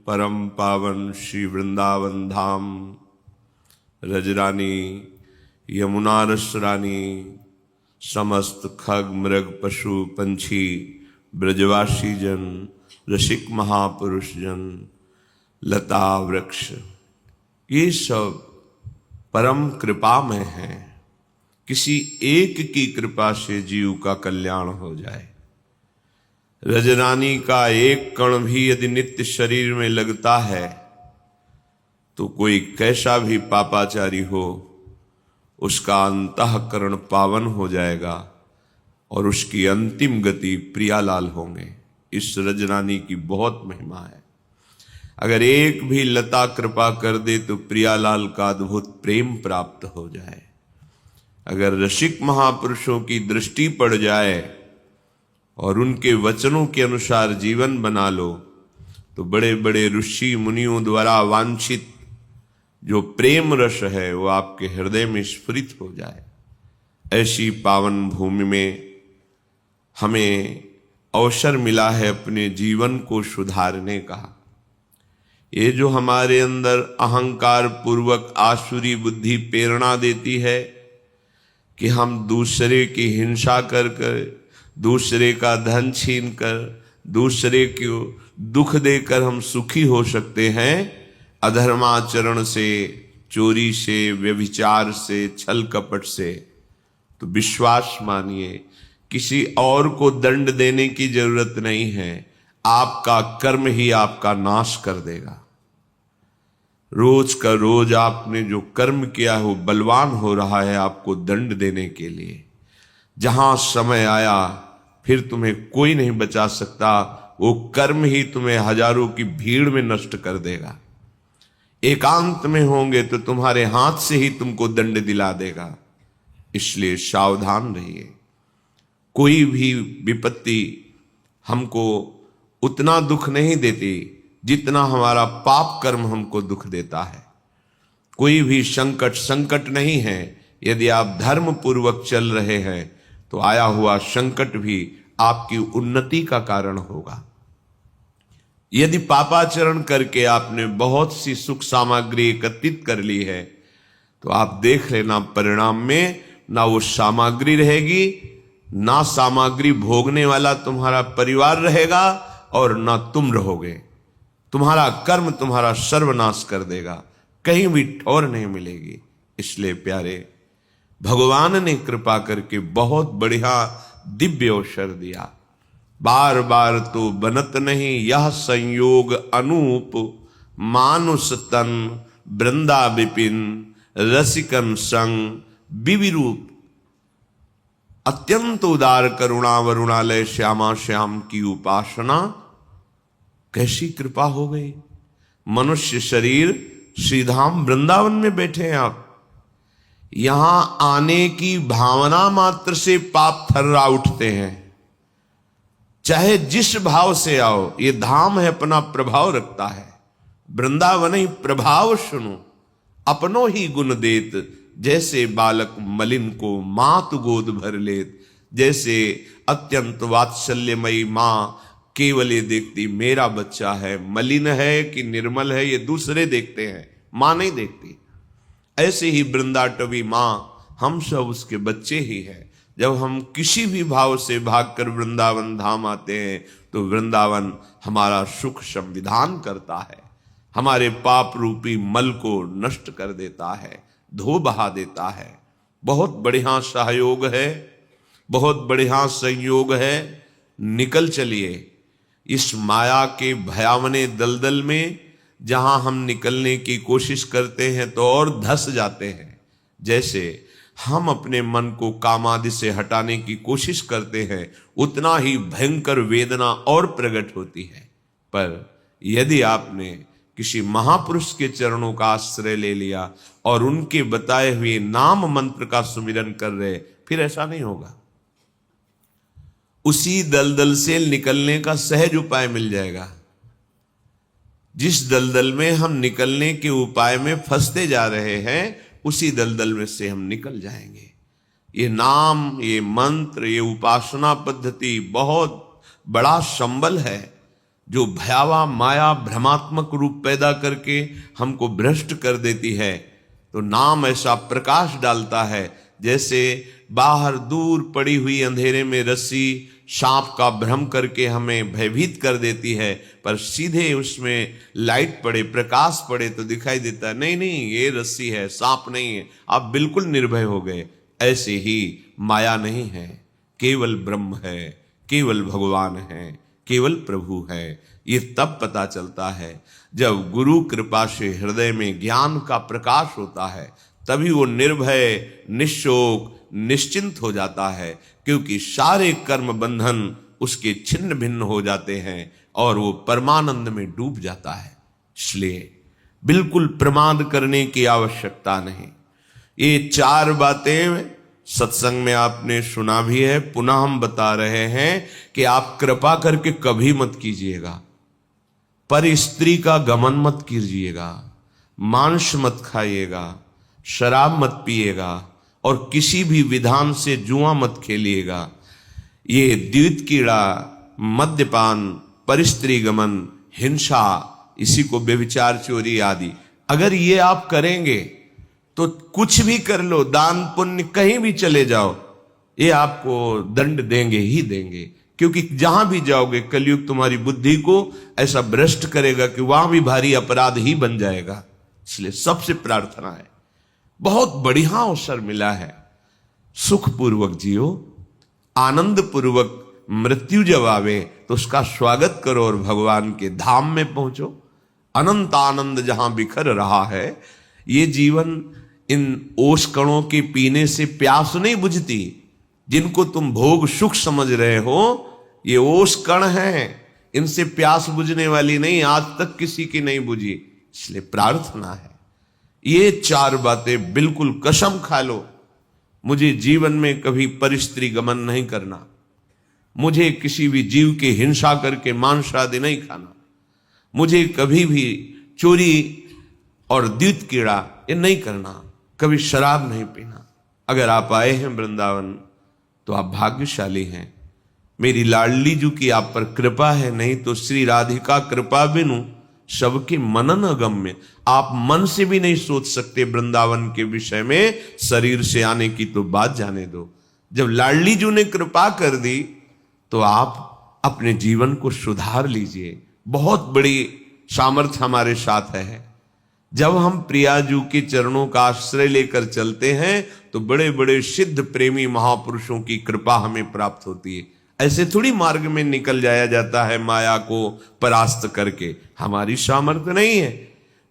परम पावन श्री वृंदावन धाम, रजरानी यमुना रसरानी, समस्त खग मृग पशु पंछी, ब्रजवासी जन, रसिक महापुरुष जन, लता वृक्ष, ये सब परम कृपा में है। किसी एक की कृपा से जीव का कल्याण हो जाए। रजरानी का एक कण भी यदि नित्य शरीर में लगता है तो कोई कैसा भी पापाचारी हो, उसका अंतःकरण पावन हो जाएगा और उसकी अंतिम गति प्रियालाल होंगे। इस रजरानी की बहुत महिमा है। अगर एक भी लता कृपा कर दे तो प्रियालाल का अद्भुत प्रेम प्राप्त हो जाए। अगर रसिक महापुरुषों की दृष्टि पड़ जाए और उनके वचनों के अनुसार जीवन बना लो तो बड़े बड़े ऋषि मुनियों द्वारा वांछित जो प्रेम रस है वो आपके हृदय में स्फुरित हो जाए। ऐसी पावन भूमि में हमें अवसर मिला है अपने जीवन को सुधारने का। ये जो हमारे अंदर अहंकार पूर्वक आसुरी बुद्धि प्रेरणा देती है कि हम दूसरे की हिंसा कर कर, दूसरे का धन छीन कर, दूसरे को दुख देकर हम सुखी हो सकते हैं, अधर्माचरण से, चोरी से, व्यभिचार से, छल कपट से, तो विश्वास मानिए किसी और को दंड देने की जरूरत नहीं है। आपका कर्म ही आपका नाश कर देगा। रोज का रोज आपने जो कर्म किया है वो बलवान हो रहा है आपको दंड देने के लिए। जहां समय आया फिर तुम्हें कोई नहीं बचा सकता, वो कर्म ही तुम्हें हजारों की भीड़ में नष्ट कर देगा। एकांत में होंगे तो तुम्हारे हाथ से ही तुमको दंड दिला देगा। इसलिए सावधान रहिए। कोई भी विपत्ति हमको उतना दुख नहीं देती जितना हमारा पाप कर्म हमको दुख देता है। कोई भी संकट नहीं है। यदि आप धर्म पूर्वक चल रहे हैं तो आया हुआ संकट भी आपकी उन्नति का कारण होगा। यदि पापाचरण करके आपने बहुत सी सुख सामग्री एकत्रित कर ली है तो आप देख लेना परिणाम में ना वो सामग्री रहेगी, ना सामग्री भोगने वाला तुम्हारा परिवार रहेगा और ना तुम रहोगे। तुम्हारा कर्म तुम्हारा सर्वनाश कर देगा, कहीं भी ठौर नहीं मिलेगी। इसलिए प्यारे, भगवान ने कृपा करके बहुत बढ़िया दिव्य अवसर दिया। बार बार तो बनत नहीं यह संयोग अनूप, मानुष तन वृंदा विपिन, रसिकन संग विविरूप। अत्यंत उदार करुणा वरुणालय श्यामा श्याम की उपासना। कैसी कृपा हो गई। मनुष्य शरीर श्रीधाम वृंदावन में बैठे हैं आप। यहां आने की भावना मात्र से पाप थर्रा उठते हैं। चाहे जिस भाव से आओ, ये धाम है अपना प्रभाव रखता है। वृंदावन ही प्रभाव सुनो, अपनो ही गुण देत, जैसे बालक मलिन को मात गोद भर लेत। जैसे अत्यंत वात्सल्यमयी माँ केवल ये देखती मेरा बच्चा है, मलिन है कि निर्मल है ये दूसरे देखते हैं, माँ नहीं देखती। ऐसे ही वृंदाटवी माँ हम सब उसके बच्चे ही हैं। जब हम किसी भी भाव से भागकर वृंदावन धाम आते हैं तो वृंदावन हमारा सुख संविधान करता है, हमारे पाप रूपी मल को नष्ट कर देता है, धो बहा देता है। बहुत बढ़िया सहयोग है, बहुत बढ़िया संयोग है। निकल चलिए इस माया के भयावने दलदल में, जहां हम निकलने की कोशिश करते हैं तो और धस जाते हैं। जैसे हम अपने मन को कामादि से हटाने की कोशिश करते हैं, उतना ही भयंकर वेदना और प्रकट होती है। पर यदि आपने किसी महापुरुष के चरणों का आश्रय ले लिया और उनके बताए हुए नाम मंत्र का सुमिरन कर रहे, फिर ऐसा नहीं होगा। उसी दलदल से निकलने का सहज उपाय मिल जाएगा। जिस दलदल में हम निकलने के उपाय में फंसते जा रहे हैं, उसी दलदल में से हम निकल जाएंगे। ये नाम, ये मंत्र, ये उपासना पद्धति बहुत बड़ा संबल है। जो भयावह माया भ्रमात्मक रूप पैदा करके हमको भ्रष्ट कर देती है, तो नाम ऐसा प्रकाश डालता है जैसे बाहर दूर पड़ी हुई अंधेरे में रस्सी सांप का भ्रम करके हमें भयभीत कर देती है, पर सीधे उसमें लाइट पड़े, प्रकाश पड़े तो दिखाई देता है नहीं नहीं ये रस्सी है, सांप नहीं है, आप बिल्कुल निर्भय हो गए। ऐसे ही माया नहीं है, केवल ब्रह्म है, केवल भगवान है, केवल प्रभु है। ये तब पता चलता है जब गुरु कृपा से हृदय में ज्ञान का प्रकाश होता है, तभी वो निर्भय, निश्शोक, निश्चिंत हो जाता है, क्योंकि सारे कर्म बंधन उसके छिन्न भिन्न हो जाते हैं और वो परमानंद में डूब जाता है। इसलिए बिल्कुल प्रमाद करने की आवश्यकता नहीं। ये चार बातें सत्संग में आपने सुना भी है, पुनः हम बता रहे हैं कि आप कृपा करके कभी मत कीजिएगा। पर स्त्री का गमन मत कीजिएगा, मांस मत खाइएगा, शराब मत पिएगा और किसी भी विधान से जुआ मत खेलिएगा। ये द्वित कीड़ा, मद्यपान, परिस्त्री गमन, हिंसा, इसी को व्यभिचार, चोरी आदि, अगर ये आप करेंगे तो कुछ भी कर लो, दान पुण्य कहीं भी चले जाओ, ये आपको दंड देंगे ही देंगे। क्योंकि जहां भी जाओगे कलयुग तुम्हारी बुद्धि को ऐसा भ्रष्ट करेगा कि वहां भी भारी अपराध ही बन जाएगा। इसलिए सबसे प्रार्थना है, बहुत बढ़िया अवसर मिला है, सुखपूर्वक जियो, आनंद पूर्वक मृत्यु जब आवे तो उसका स्वागत करो और भगवान के धाम में पहुंचो। अनंत आनंद जहां बिखर रहा है, ये जीवन इन ओस कणों के पीने से प्यास नहीं बुझती। जिनको तुम भोग सुख समझ रहे हो, ये ओस कण हैं, इनसे प्यास बुझने वाली नहीं, आज तक किसी की नहीं बुझी। इसलिए प्रार्थना है, ये चार बातें बिल्कुल कसम खा लो, मुझे जीवन में कभी परिस्त्री गमन नहीं करना, मुझे किसी भी जीव की हिंसा करके मांस आदि नहीं खाना, मुझे कभी भी चोरी और द्वित कीड़ा ये नहीं करना, कभी शराब नहीं पीना। अगर आप आए हैं वृंदावन तो आप भाग्यशाली हैं, मेरी लाडली जू की आप पर कृपा है, नहीं तो श्री राधिका कृपा बिनु सबके मनन अगम्य। आप मन से भी नहीं सोच सकते वृंदावन के विषय में, शरीर से आने की तो बात जाने दो। जब लाडली जू ने कृपा कर दी तो आप अपने जीवन को सुधार लीजिए। बहुत बड़ी सामर्थ्य हमारे साथ है। जब हम प्रियाजू के चरणों का आश्रय लेकर चलते हैं तो बड़े बड़े सिद्ध प्रेमी महापुरुषों की कृपा हमें प्राप्त होती है। ऐसे थोड़ी मार्ग में निकल जाया जाता है माया को परास्त करके, हमारी सामर्थ्य नहीं है।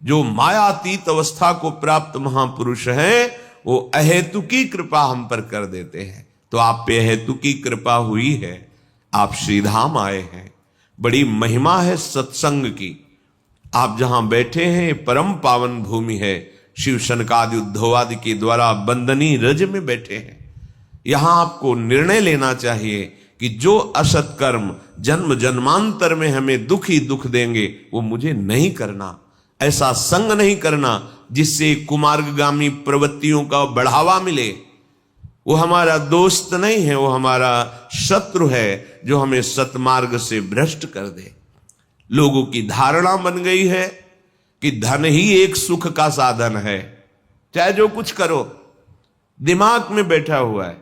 जो मायातीत अवस्था को प्राप्त महापुरुष हैं वो अहेतुकी कृपा हम पर कर देते हैं। तो आप पे अहेतुकी कृपा हुई है, आप श्रीधाम आए हैं। बड़ी महिमा है सत्संग की। आप जहां बैठे हैं परम पावन भूमि है, शिव शनकादि उद्धवादि के द्वारा बंदनी रज में बैठे हैं। यहां आपको निर्णय लेना चाहिए कि जो असत कर्म जन्म जन्मांतर में हमें दुख ही दुख देंगे वो मुझे नहीं करना। ऐसा संग नहीं करना जिससे कुमार्गगामी प्रवृत्तियों का बढ़ावा मिले। वो हमारा दोस्त नहीं है, वो हमारा शत्रु है जो हमें सतमार्ग से भ्रष्ट कर दे। लोगों की धारणा बन गई है कि धन ही एक सुख का साधन है, चाहे जो कुछ करो, दिमाग में बैठा हुआ है।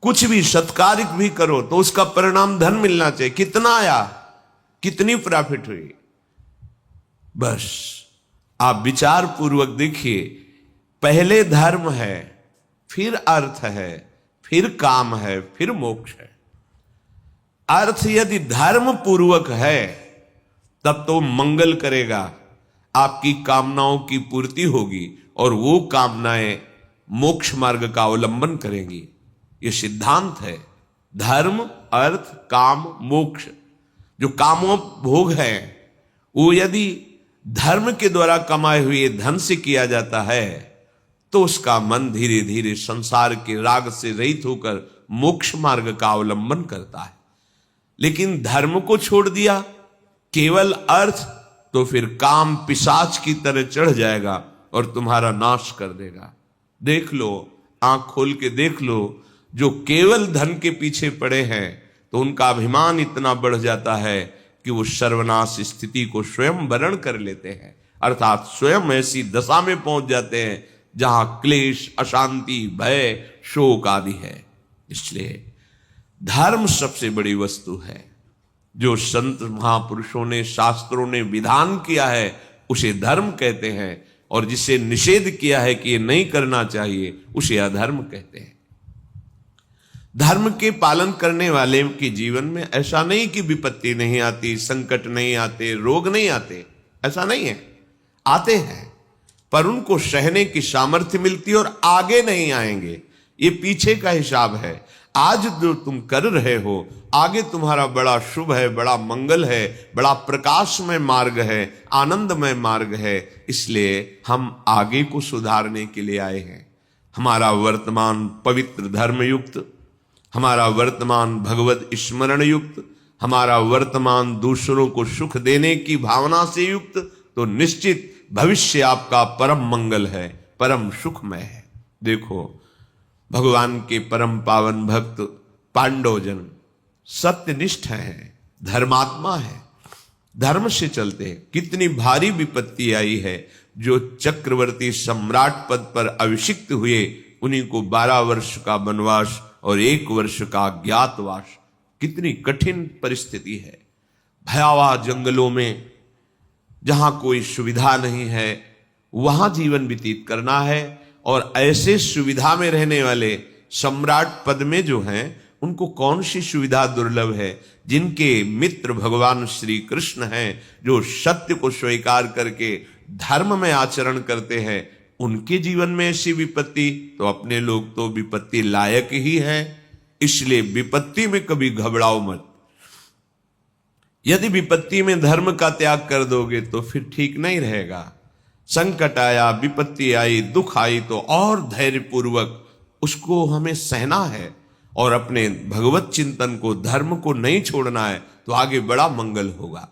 कुछ भी सत्कारिक भी करो तो उसका परिणाम धन मिलना चाहिए। कितना आया, कितनी प्रॉफिट हुई, बस आप विचार पूर्वक देखिए। पहले धर्म है, फिर अर्थ है, फिर काम है, फिर मोक्ष है। अर्थ यदि धर्म पूर्वक है तब तो मंगल करेगा, आपकी कामनाओं की पूर्ति होगी और वो कामनाएं मोक्ष मार्ग का अवलंबन करेंगी। ये सिद्धांत है। धर्म, अर्थ, काम, मोक्ष। जो कामों भोग है वो यदि धर्म के द्वारा कमाए हुए धन से किया जाता है तो उसका मन धीरे धीरे संसार के राग से रहित होकर मोक्ष मार्ग का अवलंबन करता है। लेकिन धर्म को छोड़ दिया, केवल अर्थ, तो फिर काम पिशाच की तरह चढ़ जाएगा और तुम्हारा नाश कर देगा। देख लो, आंख खोल के देख लो, जो केवल धन के पीछे पड़े हैं तो उनका अभिमान इतना बढ़ जाता है कि वो सर्वनाश स्थिति को स्वयं वरण कर लेते हैं, अर्थात स्वयं ऐसी दशा में पहुंच जाते हैं जहां क्लेश, अशांति, भय, शोक आदि है। इसलिए धर्म सबसे बड़ी वस्तु है। जो संत महापुरुषों ने, शास्त्रों ने विधान किया है उसे धर्म कहते हैं, और जिसे निषेध किया है कि ये नहीं करना चाहिए उसे अधर्म कहते हैं। धर्म के पालन करने वाले के जीवन में ऐसा नहीं कि विपत्ति नहीं आती, संकट नहीं आते, रोग नहीं आते, ऐसा नहीं है, आते हैं, पर उनको सहने की सामर्थ्य मिलती है और आगे नहीं आएंगे। ये पीछे का हिसाब है। आज जो तुम कर रहे हो, आगे तुम्हारा बड़ा शुभ है, बड़ा मंगल है, बड़ा प्रकाशमय मार्ग है, आनंदमय मार्ग है। इसलिए हम आगे को सुधारने के लिए आए हैं। हमारा वर्तमान पवित्र धर्म युक्त, हमारा वर्तमान भगवत स्मरण युक्त, हमारा वर्तमान दूसरों को सुख देने की भावना से युक्त, तो निश्चित भविष्य आपका परम मंगल है, परम सुखमय है। देखो, भगवान के परम पावन भक्त पांडवजन सत्यनिष्ठ हैं, धर्मात्मा है, धर्म से चलते हैं। कितनी भारी विपत्ति आई है, जो चक्रवर्ती सम्राट पद पर अभिषिक्त हुए उन्हीं को 12 वर्ष का वनवास और 1 वर्ष का अज्ञातवास। कितनी कठिन परिस्थिति है। भयावह जंगलों में जहां कोई सुविधा नहीं है वहां जीवन व्यतीत करना है, और ऐसे सुविधा में रहने वाले सम्राट पद में जो हैं उनको कौन सी सुविधा दुर्लभ है। जिनके मित्र भगवान श्री कृष्ण हैं, जो सत्य को स्वीकार करके धर्म में आचरण करते हैं, उनके जीवन में ऐसी विपत्ति, तो अपने लोग तो विपत्ति लायक ही है। इसलिए विपत्ति में कभी घबराओ मत। यदि विपत्ति में धर्म का त्याग कर दोगे तो फिर ठीक नहीं रहेगा। संकट आया, विपत्ति आई, दुख आई, तो और धैर्यपूर्वक उसको हमें सहना है और अपने भगवत चिंतन को, धर्म को नहीं छोड़ना है, तो आगे बड़ा मंगल होगा।